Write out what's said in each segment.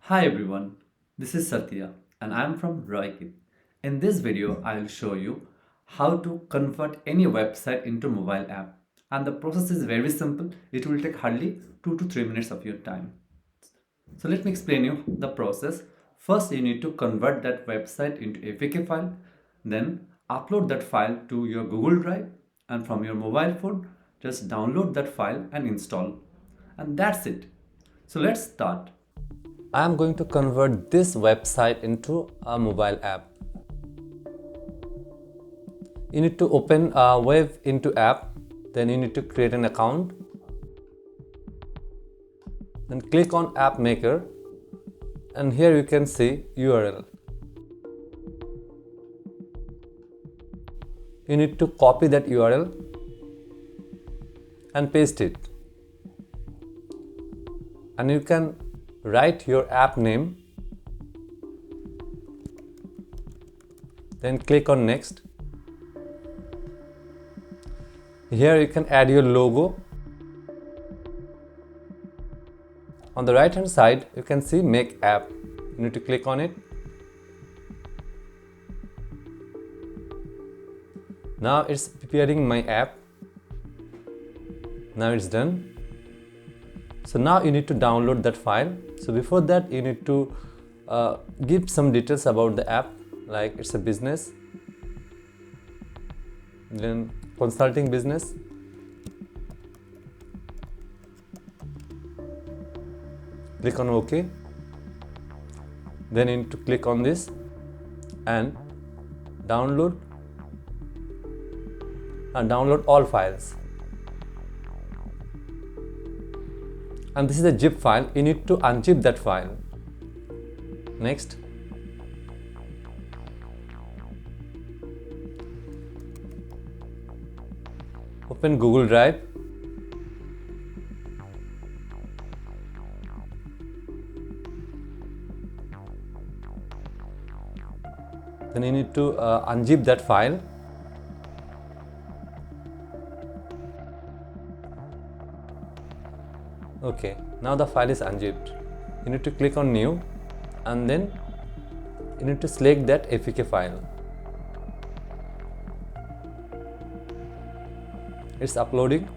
Hi everyone, this is Satya and I am from Roykit. In this video, I will show you how to convert any website into mobile app. And the process is very simple. It will take hardly 2 to 3 minutes of your time. So let me explain you the process. First, you need to convert that website into APK file. Then upload that file to your Google Drive and from your mobile phone, just download that file and install. And that's it. So let's start. I am going to convert this website into a mobile app. You need to open a web into app, then you need to create an account. Then click on app maker and here you can see URL. You need to copy that URL and paste it. And you can write your app name, then click on next. Here you can add your logo. On the right hand side you can see make app. You need to click on it. Now it's preparing my app. Now it's done. So now you need to download that file. So before that you need to give some details about the app, like it's a business, then consulting business, click on OK, then you need to click on this and download all files. And this is a zip file. You need to unzip that file. Next. Open Google Drive. Then you need to unzip that file. Okay, now the file is unzipped. You need to click on new and then you need to select that APK file. It's uploading.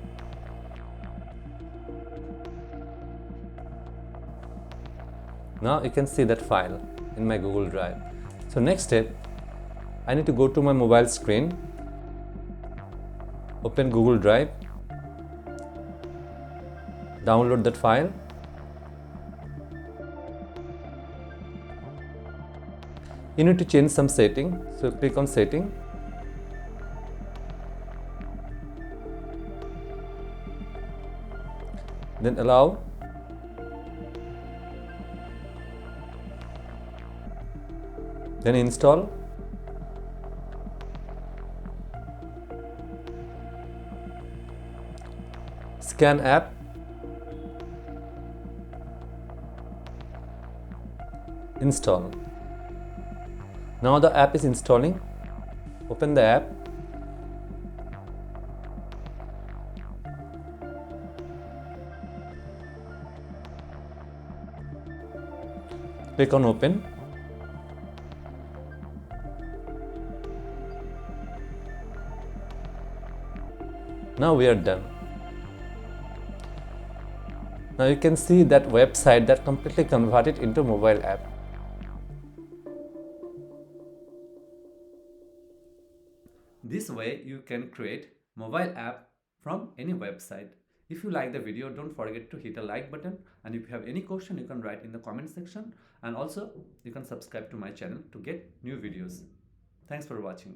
Now you can see that file in my Google Drive. So next step, I need to go to my mobile screen, open Google Drive, download that file. You need to change some setting, so click on setting. Then allow. Then install. Scan app. Install. Now the app is installing. Open the app. Click on open. Now we are done. Now you can see that website that completely converted into mobile app. This way you can create mobile app from any website. If you like the video, don't forget to hit a like button, and if you have any question you can write in the comment section, and also you can subscribe to my channel to get new videos. Thanks for watching.